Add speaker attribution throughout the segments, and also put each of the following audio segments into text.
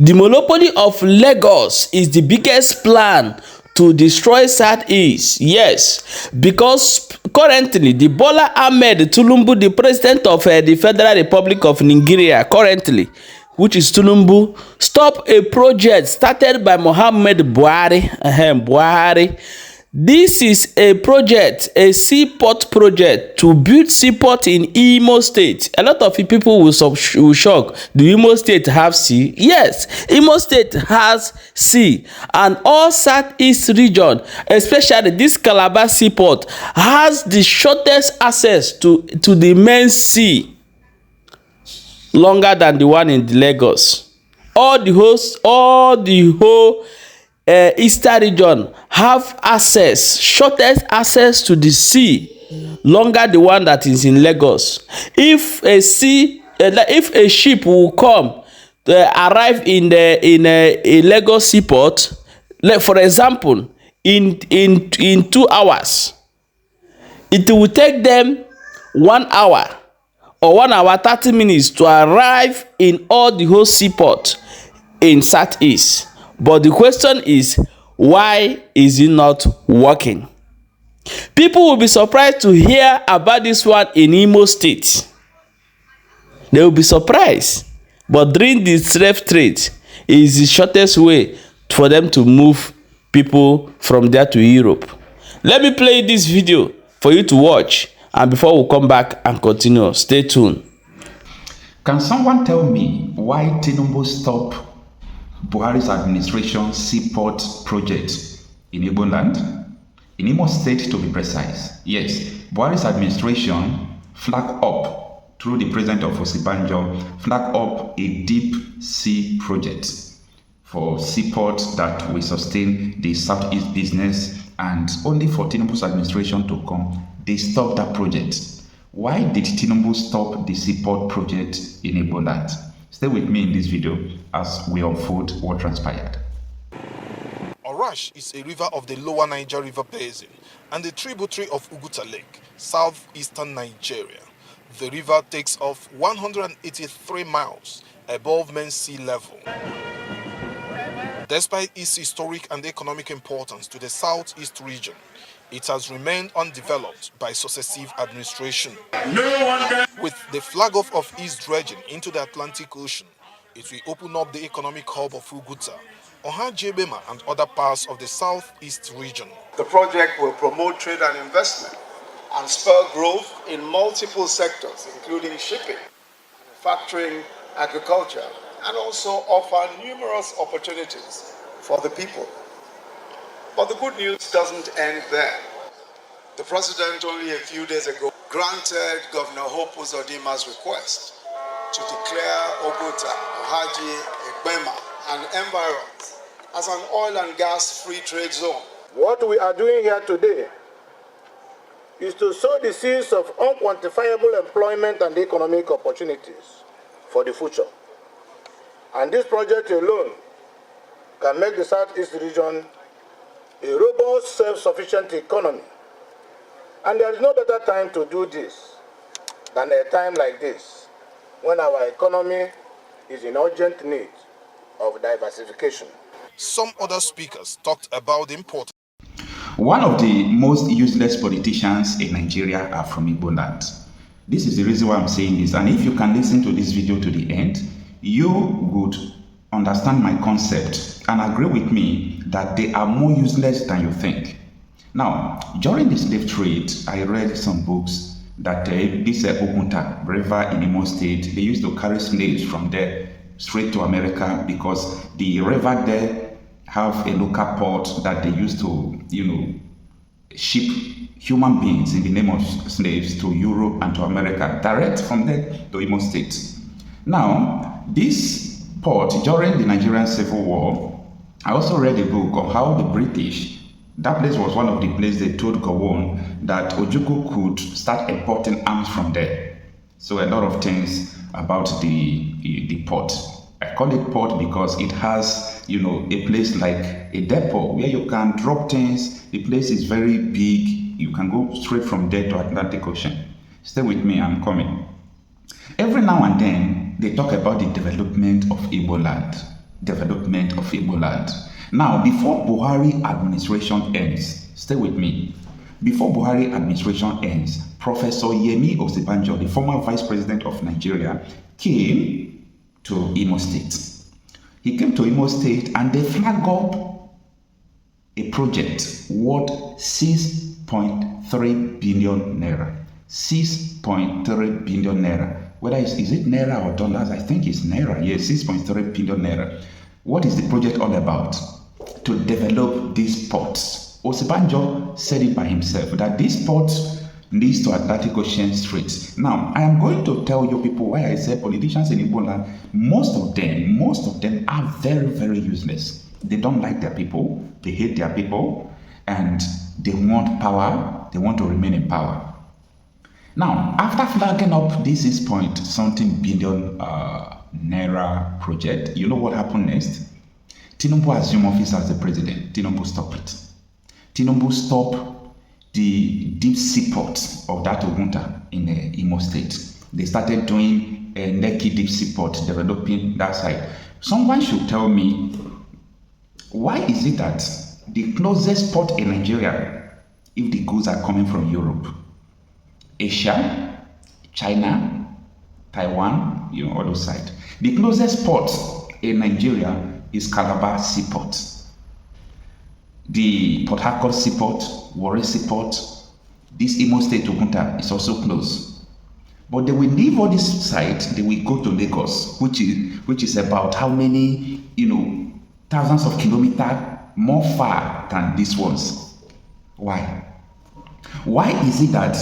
Speaker 1: The monopoly of Lagos is the biggest plan to destroy Southeast. Yes, because currently the Bola Ahmed Tinubu, the president of the Federal Republic of Nigeria currently, which is Tinubu, stop a project started by Muhammad Buhari. This is a project, a seaport project to build seaport in Imo State. A lot of people will shock. Do Imo State have sea? Yes, Imo State has sea, and all Southeast region, especially this Calabar seaport, has the shortest access to the main sea, longer than the one in Lagos. All the whole eastern region have access, shortest access to the sea, longer the one that is in Lagos. If a ship will come arrive in a Lagos seaport, like for example, in 2 hours, it will take them 1 hour or 1 hour 30 minutes to arrive in all the whole seaport in Southeast. But the question is, why is it not working? People will be surprised to hear about this one in Imo State. They will be surprised. But during the slave trade is the shortest way for them to move people from there to Europe. Let me play this video for you to watch, and before we come back and continue, stay tuned.
Speaker 2: Can someone tell me why Tinubu stopped Buhari's administration seaport project in Igbo land? In Imo State, to be precise. Yes, Buhari's administration flagged up, through the president of Osibanjo, flagged up a deep sea project for seaport that will sustain the Southeast business, and only for Tinubu's administration to come, they stopped that project. Why did Tinubu stop the seaport project in Igbo land? Stay with me in this video as we unfold what transpired.
Speaker 3: Orash is a river of the lower Niger River Basin and a tributary of Uguta Lake, southeastern Nigeria. The river takes off 183 miles above mean sea level. Despite its historic and economic importance to the southeast region, it has remained undeveloped by successive administration. With the flag off of its dredging into the Atlantic Ocean, it will open up the economic hub of Uguta, Ohajebema, and other parts of the southeast region.
Speaker 4: The project will promote trade and investment and spur growth in multiple sectors, including shipping, manufacturing, agriculture, and also offer numerous opportunities for the people. But the good news doesn't end there. The president only a few days ago granted Governor Hope Uzodima's request to declare Oguta, Ohaji, Egbema, and environs as an oil and gas free trade zone.
Speaker 5: What we are doing here today is to sow the seeds of unquantifiable employment and economic opportunities for the future. And this project alone can make the Southeast region a robust, self-sufficient economy. And there is no better time to do this than a time like this, when our economy is in urgent need of diversification.
Speaker 3: Some other speakers talked about the importance.
Speaker 2: One of the most useless politicians in Nigeria are from Igbo land. This is the reason why I'm saying this, and if you can listen to this video to the end, you would understand my concept and agree with me that they are more useless than you think. Now, during the slave trade, I read some books that this Ogunta River in Imo State, they used to carry slaves from there straight to America, because the river there have a local port that they used to, ship human beings in the name of slaves to Europe and to America, direct from there to Imo State. Now, this port, during the Nigerian Civil War, I also read a book on how the British, that place was one of the places they told Gowon that Ojukwu could start importing arms from there. So a lot of things about the port. I call it port because it has, a place like a depot where you can drop things. The place is very big. You can go straight from there to Atlantic Ocean. Stay with me, I'm coming. Every now and then, they talk about the development of Igbo land. development of Igbo land. Now, before Buhari administration ends, stay with me. Before Buhari administration ends, Professor Yemi Osibanjo, the former vice president of Nigeria, came to Imo State. He came to Imo State and they flagged up a project worth 6.3 billion naira. 6.3 billion naira. Whether is it naira or dollars? I think it's naira. Yes, 6.3 billion naira. What is the project all about? To develop these ports. Osibanjo said it by himself that these ports leads to Atlantic Ocean Straits. Now, I am going to tell you people why I say politicians in Igbo land, most of them are very, very useless. They don't like their people, they hate their people, and they want power, they want to remain in power. Now, after flagging up this 6-point-something billion naira project, you know what happened next? Tinubu assumed office as the president. Tinubu stopped it. Tinubu stopped the deep sea port of that Ogunta in the Imo State. They started doing a Lekki deep sea port, developing that side. Someone should tell me, why is it that the closest port in Nigeria, if the goods are coming from Europe, Asia, China, Taiwan, all those sides, the closest port in Nigeria is Calabar Seaport. The Port Harcourt Seaport, Warri Seaport, this Imo State Ogunta is also close. But they will leave all this side, they will go to Lagos, which is about how many, thousands of kilometers more far than these ones. Why? Why is it that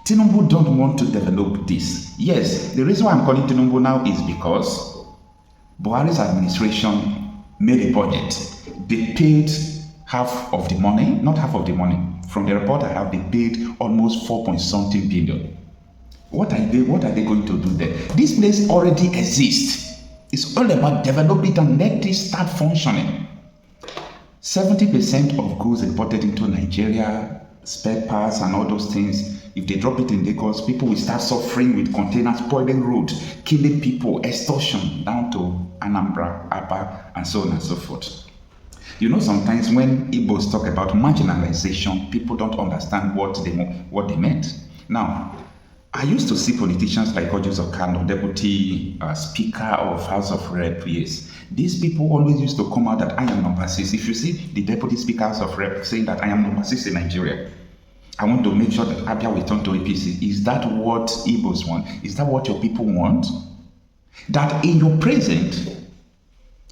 Speaker 2: Tinubu don't want to develop this? Yes, the reason why I'm calling Tinubu now is because Buhari's administration made a budget. They paid half of the money, not half of the money. From the report I have, they paid almost 4-point-something billion. What are they going to do there? This place already exists. It's all about developing it and let it start functioning. 70% of goods imported into Nigeria, spare parts and all those things, if they drop it in Lagos, people will start suffering with containers, spoiling roads, killing people, extortion down to Anambra, Aba, and so on and so forth. Sometimes when Igbos talk about marginalization, people don't understand what they meant. Now, I used to see politicians like Ojus Okano, Deputy Speaker of House of Rep, yes. These people always used to come out that I am number 6. If you see the Deputy Speaker House of Rep saying that I am number 6 in Nigeria, I want to make sure that Abia will turn to APC. Is that what Igbos want? Is that what your people want? That in your present,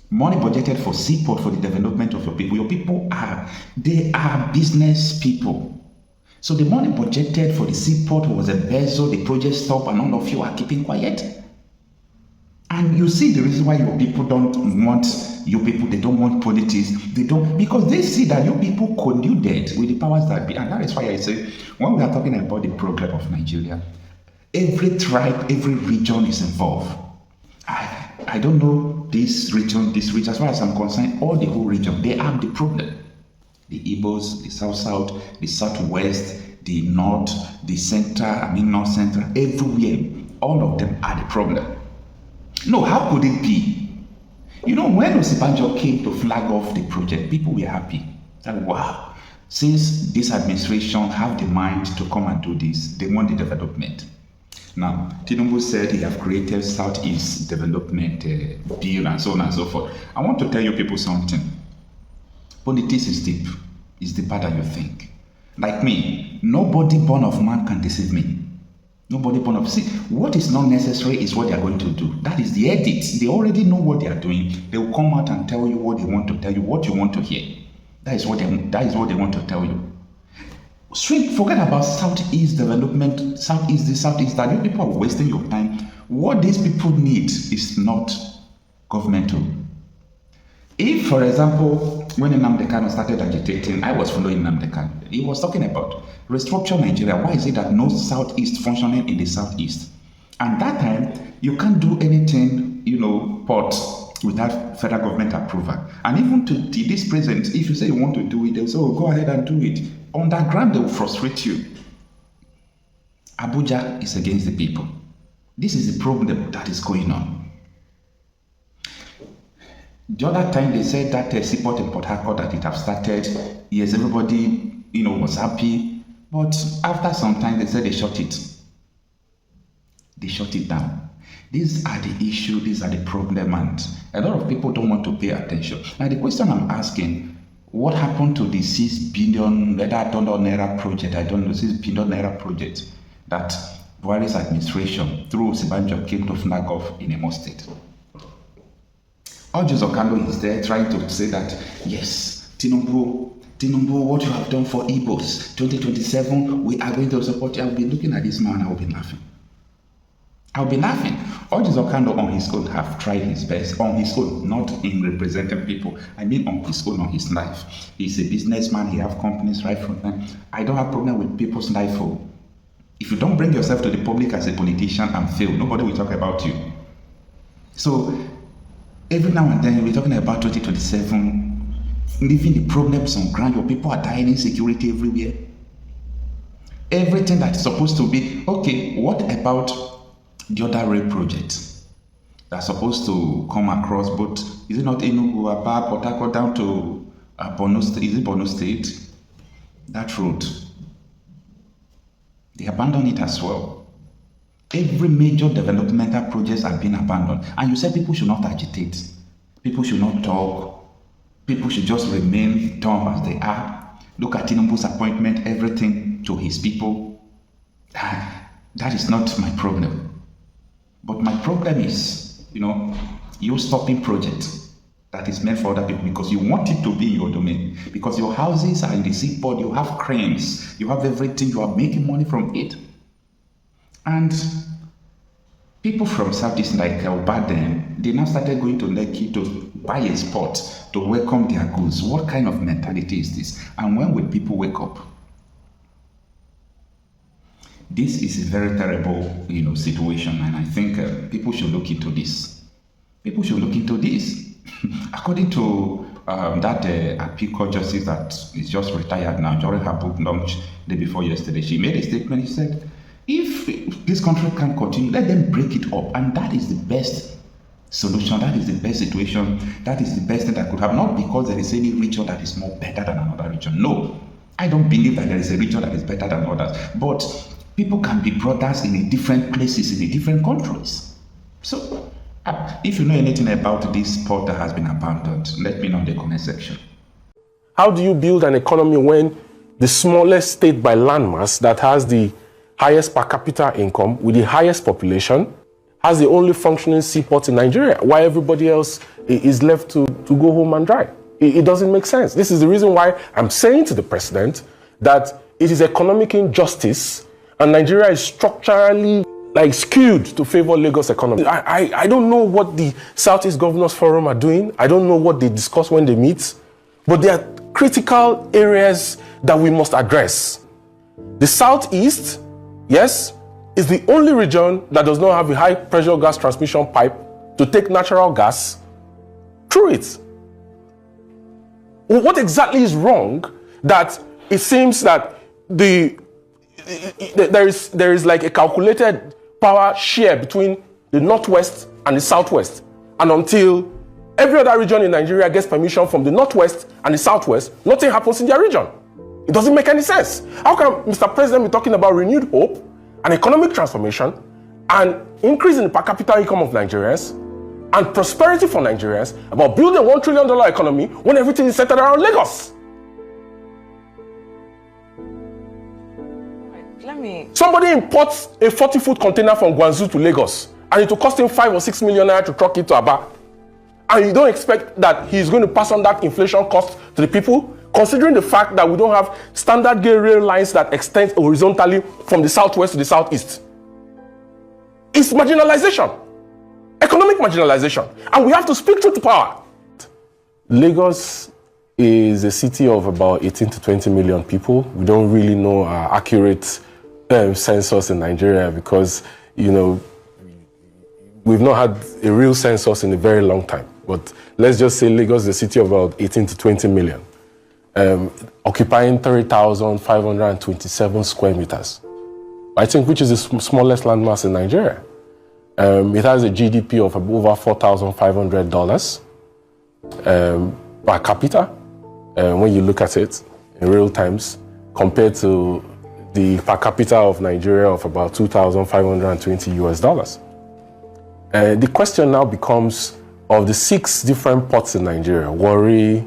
Speaker 2: money budgeted for seaport for the development of your people are business people. So the money budgeted for the seaport was embezzled, the project stopped, and all of you are keeping quiet. And you see the reason why your people don't want your people, they don't want politics, because they see that your people colluded with the powers that be. And that is why I say, when we are talking about the problem of Nigeria, every tribe, every region is involved. I don't know this region, as far as I'm concerned, all the whole region, they are the problem. The Igbos, the South, the Southwest, the North, the North Central, everywhere, all of them are the problem. No, how could it be? When Osibanjo came to flag off the project, people were happy. That, wow, since this administration have the mind to come and do this, they want the development. Now, Tinubu said he have created Southeast Development Bill and so on and so forth. I want to tell you people something. Politics is deep. It's deeper than you think. Like me, nobody born of man can deceive me. Nobody born of... See, what is not necessary is what they are going to do. That is the edit. They already know what they are doing. They will come out and tell you what they want to tell you, what you want to hear. That is what they want to tell you. Forget about Southeast development, Southeast, that you people are wasting your time. What these people need is not governmental. If, for example, when Nnamdi Kanu started agitating, I was following Nnamdi Kanu. He was talking about restructure Nigeria. Why is it that no Southeast functioning in the Southeast? And that time, you can't do anything, port without federal government approval. And even to this present, if you say you want to do it, they'll say, go ahead and do it. Underground, they will frustrate you. Abuja is against the people. This is the problem that is going on. The other time they said that seaport in Port Harcourt that it have started, yes, everybody, was happy. But after some time, they said they shut it. They shut it down. These are the issue, these are the problem, and a lot of people don't want to pay attention. Now the question I'm asking, what happened to the 6 billion, whether I don't know, Naira project, I don't know, 6 billion Naira project that Buhari's administration through Sibanjo came to flag off in Imo State? Orji Okando is there trying to say that, yes, Tinubu, what you have done for Igbos, 2027, we are going to support you. I'll be looking at this man, I'll be laughing. Orji Okando on his own have tried his best, on his own, not in representing people. I mean on his own, on his life. He's a businessman, he have companies right from them. I don't have problem with people's life. If you don't bring yourself to the public as a politician and fail, nobody will talk about you. So, every now and then, we're talking about 2027, leaving the problems on ground. Your people are dying, insecurity everywhere. Everything that is supposed to be, okay, what about the other rail projects that's supposed to come across, but is it not Enugu, Aba, Port Harcourt down to Borno State? Is it Borno State? That road. They abandoned it as well. Every major developmental projects have been abandoned. And you said people should not agitate. People should not talk. People should just remain dumb as they are. Look at Tinubu's appointment, everything to his people. That is not my problem. But my problem is, you stopping projects that is meant for other people because you want it to be in your domain. Because your houses are in the seaport, you have cranes, you have everything, you are making money from it. And people from Southeast like Obaden, they now started going to Lekki to buy a spot to welcome their goods. What kind of mentality is this? And when will people wake up? This is a very terrible, situation, and I think people should look into this. People should look into this. According to that appeal court justice that is just retired now, during her book launch the day before yesterday, she made a statement. She said, if this country can't continue, let them break it up, and that is the best solution. That is the best situation. That is the best thing that could happen. Not because there is any region that is more better than another region. No, I don't believe that there is a region that is better than others. But people can be brothers in different places, in different countries. So, if you know anything about this port that has been abandoned, let me know in the comment section.
Speaker 6: How do you build an economy when the smallest state by landmass that has the highest per capita income with the highest population has the only functioning seaport in Nigeria, while everybody else is left to go home and dry? It doesn't make sense. This is the reason why I'm saying to the president that it is economic injustice and Nigeria is structurally skewed to favor Lagos economy. I don't know what the Southeast Governors Forum are doing. I don't know what they discuss when they meet, but there are critical areas that we must address. The Southeast, yes, is the only region that does not have a high pressure gas transmission pipe to take natural gas through it. What exactly is wrong that it seems that there is like a calculated power share between the Northwest and the Southwest, and until every other region in Nigeria gets permission from the Northwest and the Southwest, nothing happens in their region. It doesn't make any sense. How can Mr. President be talking about renewed hope and economic transformation and increase in the per capita income of Nigerians and prosperity for Nigerians about building a $1 trillion economy when everything is centered around Lagos? Somebody imports a 40-foot container from Guangzhou to Lagos, and it will cost him 5 or 6 million naira to truck it to Aba. And you don't expect that he's going to pass on that inflation cost to the people, considering the fact that we don't have standard gauge rail lines that extend horizontally from the southwest to the southeast. It's marginalization, economic marginalization, and we have to speak truth to power. Lagos is a city of about 18 to 20 million people. We don't really know accurate census in Nigeria because, we've not had a real census in a very long time. But let's just say Lagos is a city of about 18 to 20 million, occupying 30,527 square meters. I think which is the smallest landmass in Nigeria. It has a GDP of over $4,500. per capita, when you look at it in real times, compared to the per capita of Nigeria of about 2,520 US dollars. The question now becomes, of the 6 different ports in Nigeria, Warri,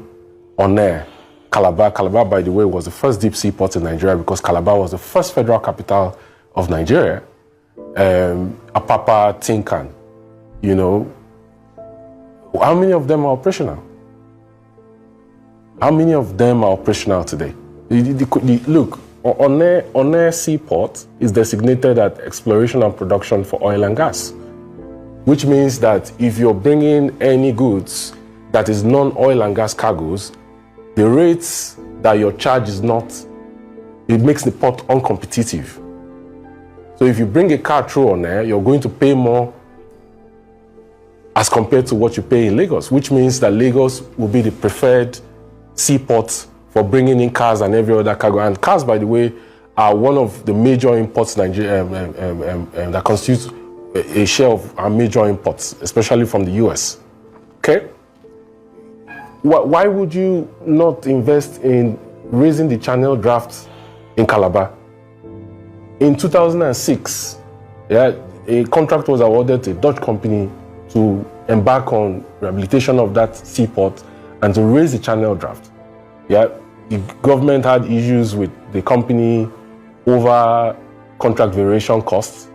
Speaker 6: Onne, Calabar. Calabar, by the way, was the first deep sea port in Nigeria because Calabar was the first federal capital of Nigeria. Apapa, Tinkan, you know, how many of them are operational? How many of them are operational today? Look, Onne Seaport is designated as exploration and production for oil and gas, which means that if you're bringing any goods that is non-oil and gas cargoes, the rates that your charge is not, it makes the port uncompetitive. So if you bring a car through Onne, you're going to pay more as compared to what you pay in Lagos, which means that Lagos will be the preferred seaport for bringing in cars and every other cargo. And cars, by the way, are one of the major imports Nigeria that constitutes a share of our major imports, especially from the US. Okay? Why would you not invest in raising the channel draft in Calabar? In 2006, a contract was awarded to a Dutch company to embark on rehabilitation of that seaport and to raise the channel draft. The government had issues with the company over contract variation costs,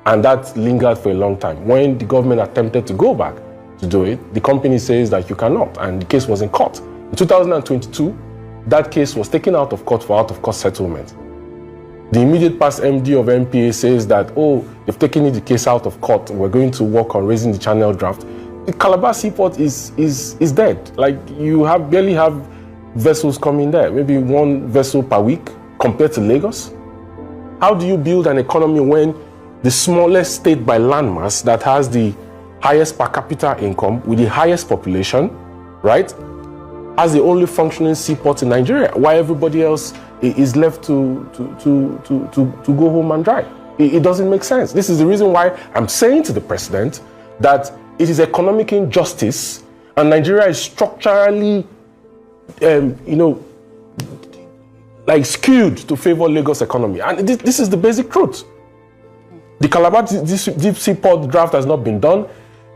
Speaker 6: and that lingered for a long time. When the government attempted to go back to do it, the company says that you cannot, and the case was in court. In 2022, that case was taken out of court for out-of-court settlement. The immediate past MD of MPA says that, oh, they've taken the case out of court, we're going to work on raising the channel draft. The Calabar Seaport is dead. Like, you barely have vessels coming there, maybe 1 vessel per week compared to Lagos. How do you build an economy when the smallest state by landmass that has the highest per capita income with the highest population, right, has the only functioning seaport in Nigeria, while everybody else is left to go home and dry? It doesn't make sense. This is the reason why I'm saying to the president that it is economic injustice, and Nigeria is structurally, like skewed to favor Lagos economy. And this is the basic truth. The Calabar deep sea port draft has not been done.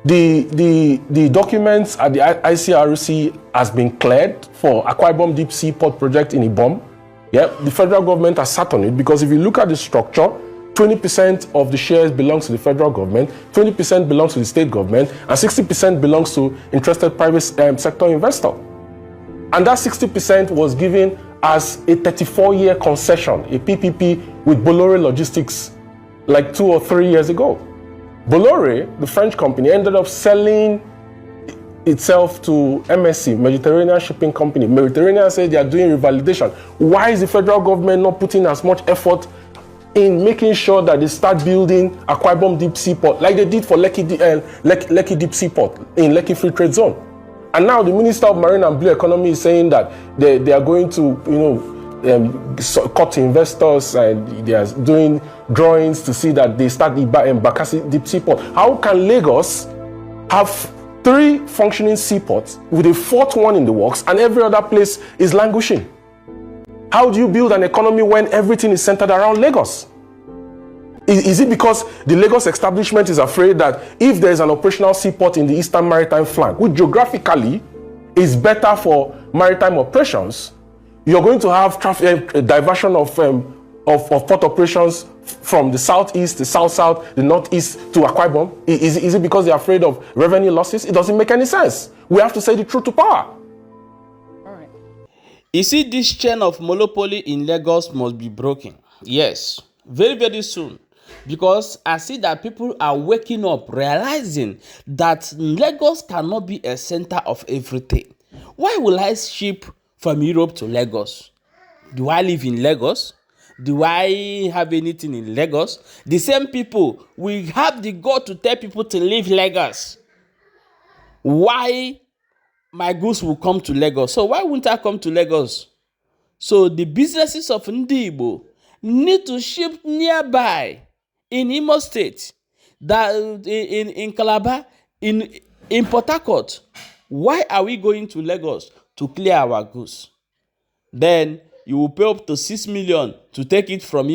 Speaker 6: The documents at the ICRC has been cleared for Akwa Ibom deep sea port project in Ibom. The federal government has sat on it because if you look at the structure, 20% of the shares belongs to the federal government, 20% belongs to the state government, and 60% belongs to interested private sector investor. And that 60% was given as a 34-year concession, a PPP with Bolloré Logistics, like 2 or 3 years ago. Bolloré, the French company, ended up selling itself to MSC, Mediterranean Shipping Company. Mediterranean said they are doing revalidation. Why is the federal government not putting as much effort in making sure that they start building Akwa Ibom Deep Sea Port, like they did for Lekki Deep Sea Port in Lekki Free Trade Zone? And now the Minister of Marine and Blue Economy is saying that they are going to, cut to investors, and they are doing drawings to see that they start the Bakassi Deep Sea Port. How can Lagos have 3 functioning seaports with a 4th one in the works and every other place is languishing? How do you build an economy when everything is centered around Lagos? Is it because the Lagos establishment is afraid that if there is an operational seaport in the Eastern Maritime Flank, which geographically is better for maritime operations, you're going to have diversion of port operations from the southeast, the south-south, the northeast to Akwa Ibom? Is it because they're afraid of revenue losses? It doesn't make any sense. We have to say the truth to power.
Speaker 1: You see, this chain of monopoly in Lagos must be broken. Yes, very, very soon. Because I see that people are waking up, realizing that Lagos cannot be a center of everything. Why will I ship from Europe to Lagos? Do I live in Lagos? Do I have anything in Lagos? The same people will have the God to tell people to leave Lagos. Why my goods will come to Lagos? So why wouldn't I come to Lagos? So the businesses of Ndi Igbo need to ship nearby in Imo State, that in Calabar, in Port Harcourt, Why are we going to Lagos to clear our goods? Then you will pay up to 6 million to take it from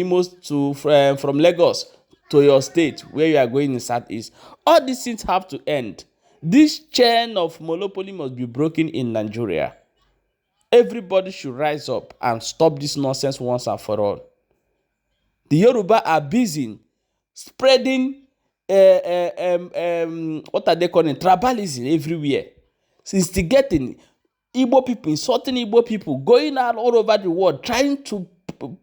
Speaker 1: from Lagos to your state where you are going in Southeast. All these things have to end. This chain of monopoly must be broken in Nigeria. Everybody should rise up and stop this nonsense once and for all. The Yoruba are busy spreading what are they calling tribalism everywhere, instigating Igbo people, insulting Igbo people, going out all over the world trying to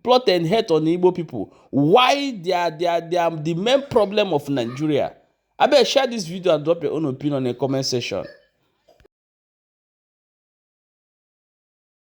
Speaker 1: plot and hate on Igbo people. Why they are the main problem of Nigeria. I better share this video and drop your own opinion in the comment section.